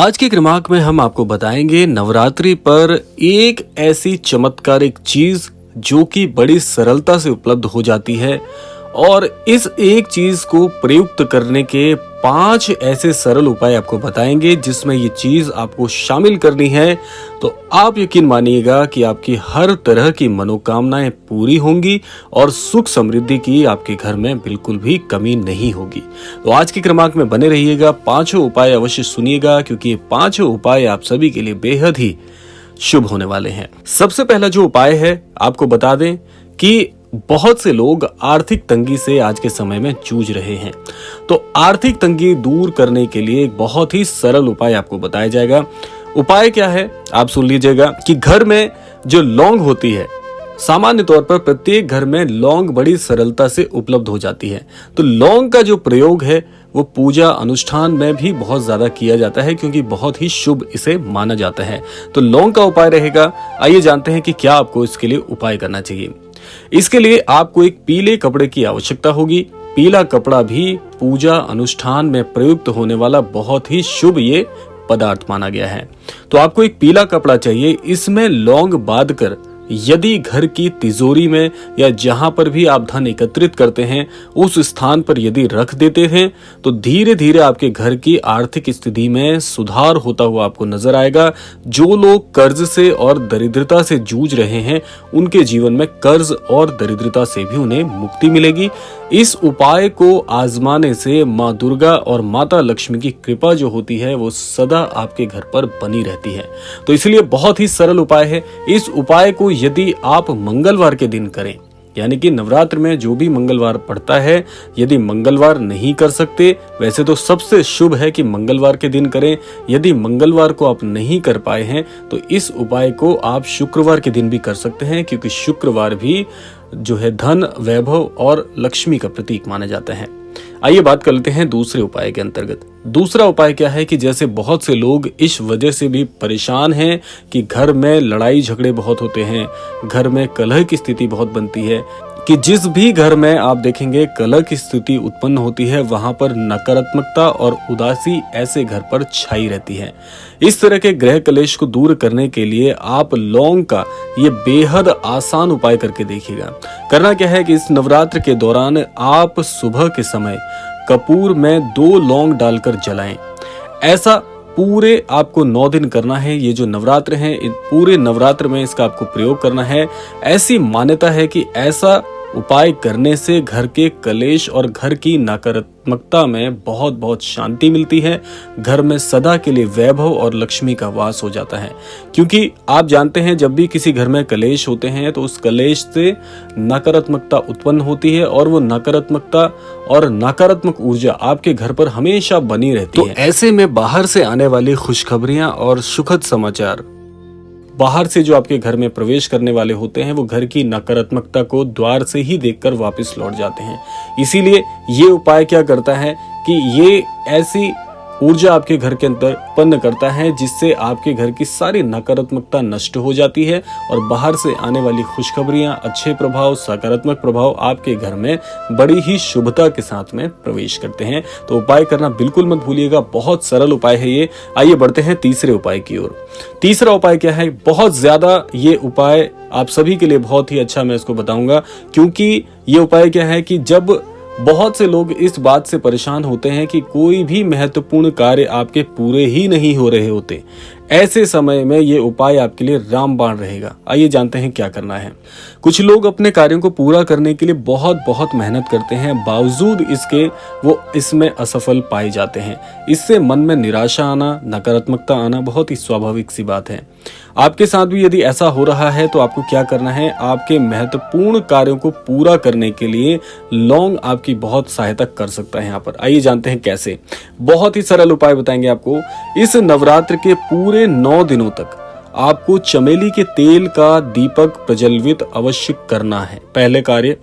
आज के क्रमांक में हम आपको बताएंगे नवरात्रि पर एक ऐसी चमत्कारिक चीज जो कि बड़ी सरलता से उपलब्ध हो जाती है और इस एक चीज को प्रयुक्त करने के 5 ऐसे सरल उपाय आपको बताएंगे जिसमें ये चीज आपको शामिल करनी है तो आप यकीन मानिएगा कि आपकी हर तरह की मनोकामनाएं पूरी होंगी और सुख समृद्धि की आपके घर में बिल्कुल भी कमी नहीं होगी। तो आज के क्रमांक में बने रहिएगा, 5 उपाय अवश्य सुनिएगा क्योंकि ये 5 उपाय आप सभी के लिए बेहद ही शुभ होने वाले हैं। सबसे पहला जो उपाय है आपको बता दें कि बहुत से लोग आर्थिक तंगी से आज के समय में जूझ रहे हैं। तो आर्थिक तंगी दूर करने के लिए एक बहुत ही सरल उपाय आपको बताया जाएगा। उपाय क्या है आप सुन लीजिएगा कि घर में जो लौंग होती है, सामान्य तौर पर प्रत्येक घर में लौंग बड़ी सरलता से उपलब्ध हो जाती है। तो लौंग का जो प्रयोग है वो पूजा अनुष्ठान में भी बहुत ज्यादा किया जाता है क्योंकि बहुत ही शुभ इसे माना जाता है। तो लौंग का उपाय रहेगा। आइए जानते हैं कि क्या आपको इसके लिए उपाय करना चाहिए। इसके लिए आपको एक पीले कपड़े की आवश्यकता होगी। पीला कपड़ा भी पूजा अनुष्ठान में प्रयुक्त होने वाला बहुत ही शुभ ये पदार्थ माना गया है। तो आपको एक पीला कपड़ा चाहिए, इसमें लौंग बांधकर यदि घर की तिजोरी में या जहां पर भी आप धन एकत्रित करते हैं उस स्थान पर यदि रख देते हैं तो धीरे धीरे आपके घर की आर्थिक स्थिति में सुधार होता हुआ आपको नजर आएगा। जो लोग कर्ज से और दरिद्रता से जूझ रहे हैं उनके जीवन में कर्ज और दरिद्रता से भी उन्हें मुक्ति मिलेगी। इस उपाय को आजमाने से माँ दुर्गा और माता लक्ष्मी की कृपा जो होती है वो सदा आपके घर पर बनी रहती है। तो इसलिए बहुत ही सरल उपाय है। इस उपाय को यदि आप मंगलवार के दिन करें, यानी कि नवरात्र में जो भी मंगलवार पड़ता है, यदि मंगलवार नहीं कर सकते, वैसे तो सबसे शुभ है कि मंगलवार के दिन करें। यदि मंगलवार को आप नहीं कर पाए हैं तो इस उपाय को आप शुक्रवार के दिन भी कर सकते हैं क्योंकि शुक्रवार भी जो है धन, वैभव और लक्ष्मी का प्रतीक माना जाता है। आइए बात कर लेते हैं दूसरे उपाय के अंतर्गत। दूसरा उपाय क्या है कि जैसे बहुत से लोग इस वजह से भी परेशान हैं कि घर में लड़ाई झगड़े बहुत होते हैं, घर में कलह की स्थिति बहुत बनती है, कि जिस भी घर में आप देखेंगे कलह की स्थिति उत्पन्न होती है वहां पर नकारात्मकता और उदासी ऐसे घर पर छाई रहती है। इस तरह के ग्रह कलेश को दूर करने के लिए आप लौंग का ये बेहद आसान उपाय करके देखिएगा। करना क्या है कि इस नवरात्र के दौरान आप सुबह के समय कपूर में 2 लौंग डालकर जलाएं। ऐसा पूरे आपको 9 दिन करना है। ये जो नवरात्र है पूरे नवरात्र में इसका आपको प्रयोग करना है। ऐसी मान्यता है कि ऐसा उपाय करने से घर के कलेश और घर की नकारात्मकता में बहुत बहुत शांति मिलती है। घर में सदा के लिए वैभव और लक्ष्मी का वास हो जाता है क्योंकि आप जानते हैं जब भी किसी घर में कलेश होते हैं तो उस कलेश से नकारात्मकता उत्पन्न होती है और वो नकारात्मकता और नकारात्मक ऊर्जा आपके घर पर हमेशा बनी रहती है। तो ऐसे में बाहर से आने वाली खुशखबरियां और सुखद समाचार, बाहर से जो आपके घर में प्रवेश करने वाले होते हैं वो घर की नकारात्मकता को द्वार से ही देखकर वापस लौट जाते हैं। इसीलिए ये उपाय क्या करता है कि ये ऐसी ऊर्जा आपके घर के अंदर उत्पन्न करता है जिससे आपके घर की सारी नकारात्मकता नष्ट हो जाती है और बाहर से आने वाली खुशखबरियां, अच्छे प्रभाव, सकारात्मक प्रभाव आपके घर में बड़ी ही शुभता के साथ में प्रवेश करते हैं। तो उपाय करना बिल्कुल मत भूलिएगा, बहुत सरल उपाय है ये। आइए बढ़ते हैं तीसरे उपाय की ओर। तीसरा उपाय क्या है? बहुत ज्यादा ये उपाय आप सभी के लिए बहुत ही अच्छा मैं इसको बताऊंगा क्योंकि ये उपाय क्या है कि जब बहुत से लोग इस बात से परेशान होते हैं कि कोई भी महत्वपूर्ण कार्य आपके पूरे ही नहीं हो रहे होते, ऐसे समय में ये उपाय आपके लिए रामबाण रहेगा। आइए जानते हैं क्या करना है। कुछ लोग अपने कार्यों को पूरा करने के लिए बहुत बहुत मेहनत करते हैं, बावजूद इसके वो इसमें असफल पाए जाते हैं। इससे मन में निराशा आना, नकारात्मकता आना बहुत ही स्वाभाविक सी बात है। आपके साथ भी यदि ऐसा हो रहा है तो आपको क्या करना है? आपके महत्वपूर्ण कार्यों को पूरा करने के लिए लौंग आपकी बहुत सहायता कर सकता है यहाँ पर। आइए जानते हैं कैसे। बहुत ही सरल उपाय बताएंगे आपको। इस नवरात्र के पूरे 9 दिनों तक आपको चमेली के तेल का दीपक प्रज्वलित अवश्य करना है। पहले कार्य,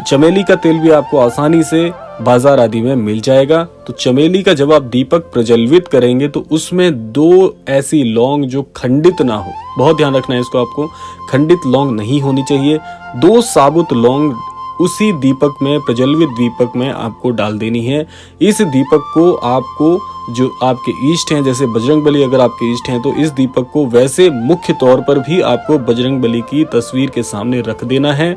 चमेली का तेल भी आपको आसानी से बाजार आदि में मिल जाएगा। तो चमेली का जब आप दीपक प्रज्वलित करेंगे तो उसमें 2 ऐसी लौंग जो खंडित ना हो, बहुत ध्यान रखना है इसको, आपको खंडित लौंग नहीं होनी चाहिए। 2 साबुत लौंग उसी दीपक में, प्रज्वलित दीपक में आपको डाल देनी है। इस दीपक को आपको जो आपके इष्ट हैं, जैसे बजरंगबली अगर आपके इष्ट हैं तो इस दीपक को वैसे मुख्य तौर पर भी आपको बजरंगबली की तस्वीर के सामने रख देना है।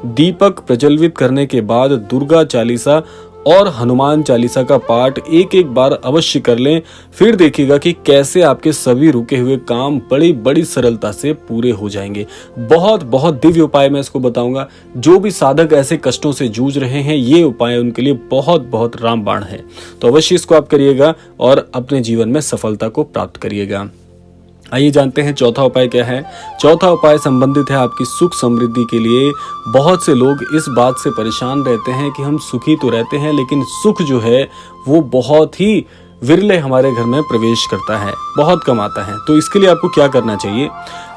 दीपक प्रज्वलित करने के बाद दुर्गा चालीसा और हनुमान चालीसा का पाठ एक एक बार अवश्य कर लें। फिर देखिएगा कि कैसे आपके सभी रुके हुए काम बड़ी बड़ी सरलता से पूरे हो जाएंगे। बहुत बहुत दिव्य उपाय मैं इसको बताऊंगा। जो भी साधक ऐसे कष्टों से जूझ रहे हैं, ये उपाय उनके लिए बहुत बहुत रामबाण है। तो अवश्य इसको आप करिएगा और अपने जीवन में सफलता को प्राप्त करिएगा। आइए जानते हैं चौथा उपाय क्या है। चौथा उपाय संबंधित है आपकी सुख समृद्धि के लिए। बहुत से लोग इस बात से परेशान रहते हैं कि हम सुखी तो रहते हैं, लेकिन सुख जो है वो बहुत ही विरले हमारे घर में प्रवेश करता है, बहुत कम आता है। तो इसके लिए आपको क्या करना चाहिए?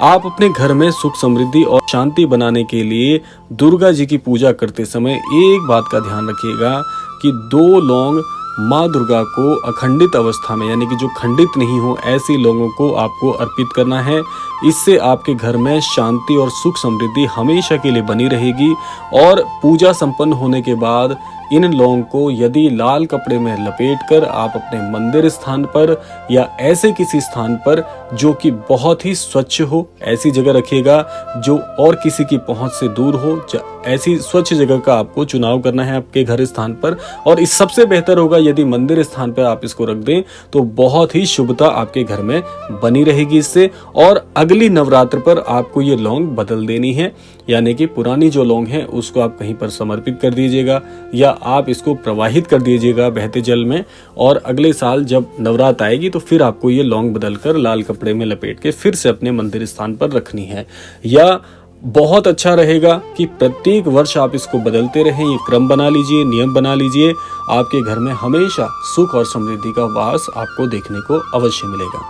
आप अपने घर में सुख समृद्धि और शांति बनाने के लिए दुर्गा जी की पूजा करते समय एक बात का ध्यान रखिएगा कि 2 लौंग माँ दुर्गा को अखंडित अवस्था में, यानी कि जो खंडित नहीं हो, ऐसी लोगों को आपको अर्पित करना है। इससे आपके घर में शांति और सुख समृद्धि हमेशा के लिए बनी रहेगी। और पूजा संपन्न होने के बाद इन लौंग को यदि लाल कपड़े में लपेटकर आप अपने मंदिर स्थान पर या ऐसे किसी स्थान पर जो कि बहुत ही स्वच्छ हो, ऐसी जगह रखिएगा जो और किसी की पहुंच से दूर हो। ऐसी स्वच्छ जगह का आपको चुनाव करना है आपके घर स्थान पर। और इस सबसे बेहतर होगा यदि मंदिर स्थान पर आप इसको रख दें तो बहुत ही शुभता आपके घर में बनी रहेगी इससे। और अगली नवरात्र पर आपको ये लौंग बदल देनी है, यानी कि पुरानी जो लौंग है उसको आप कहीं पर समर्पित कर दीजिएगा या आप इसको प्रवाहित कर दीजिएगा बहते जल में। और अगले साल जब नवरात्र आएगी तो फिर आपको ये लौंग बदलकर लाल कपड़े में लपेट के फिर से अपने मंदिर स्थान पर रखनी है। या बहुत अच्छा रहेगा कि प्रत्येक वर्ष आप इसको बदलते रहें। ये क्रम बना लीजिए, नियम बना लीजिए। आपके घर में हमेशा सुख और समृद्धि का वास आपको देखने को अवश्य मिलेगा।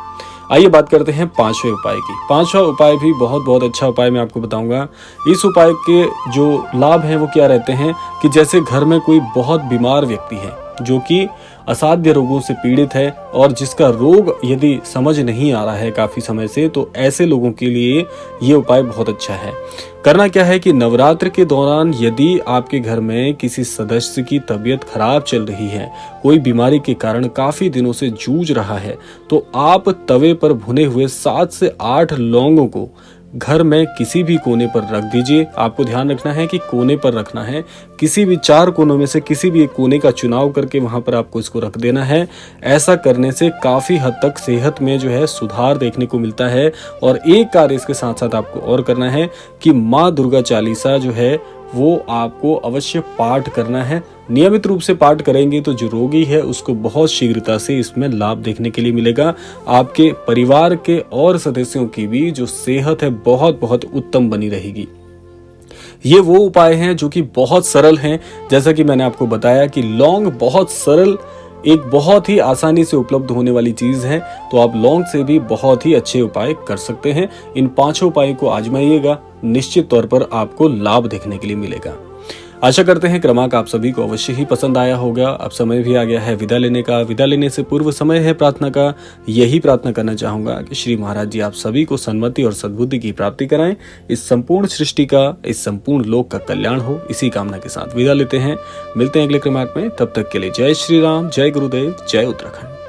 आइए बात करते हैं 5वें उपाय की। 5वां उपाय भी बहुत बहुत अच्छा उपाय मैं आपको बताऊंगा। इस उपाय के जो लाभ हैं वो क्या रहते हैं कि जैसे घर में कोई बहुत बीमार व्यक्ति है जो कि असाध्य रोगों से पीड़ित है और जिसका रोग यदि समझ नहीं आ रहा है काफी समय से, तो ऐसे लोगों के लिए ये उपाय बहुत अच्छा है। करना क्या है कि नवरात्र के दौरान यदि आपके घर में किसी सदस्य की तबीयत खराब चल रही है, कोई बीमारी के कारण काफी दिनों से जूझ रहा है, तो आप तवे पर भुने हुए 7 से 8 लौंगों को घर में किसी भी कोने पर रख दीजिए। आपको ध्यान रखना है कि कोने पर रखना है। किसी भी 4 कोनों में से किसी भी एक कोने का चुनाव करके वहां पर आपको इसको रख देना है। ऐसा करने से काफी हद तक सेहत में जो है सुधार देखने को मिलता है। और एक कार्य इसके साथ साथ आपको और करना है कि माँ दुर्गा चालीसा जो है वो आपको अवश्य पाठ करना है। नियमित रूप से पाठ करेंगे तो जो रोगी है उसको बहुत शीघ्रता से इसमें लाभ देखने के लिए मिलेगा। आपके परिवार के और सदस्यों की भी जो सेहत है बहुत बहुत उत्तम बनी रहेगी। ये वो उपाय हैं जो कि बहुत सरल हैं। जैसा कि मैंने आपको बताया कि लौंग बहुत सरल, एक बहुत ही आसानी से उपलब्ध होने वाली चीज है, तो आप लौंग से भी बहुत ही अच्छे उपाय कर सकते हैं। इन 5 उपायों को आजमाइएगा, निश्चित तौर पर आपको लाभ देखने के लिए मिलेगा। आशा करते हैं क्रमांक आप सभी को अवश्य ही पसंद आया होगा। अब समय भी आ गया है विदा लेने का। विदा लेने से पूर्व समय है प्रार्थना का। यही प्रार्थना करना चाहूंगा कि श्री महाराज जी आप सभी को सन्मति और सद्बुद्धि की प्राप्ति कराएं। इस संपूर्ण सृष्टि का, इस संपूर्ण लोक का कल्याण हो, इसी कामना के साथ विदा लेते हैं। मिलते हैं अगले क्रमांक में। तब तक के लिए जय श्री राम, जय गुरुदेव, जय उत्तराखंड।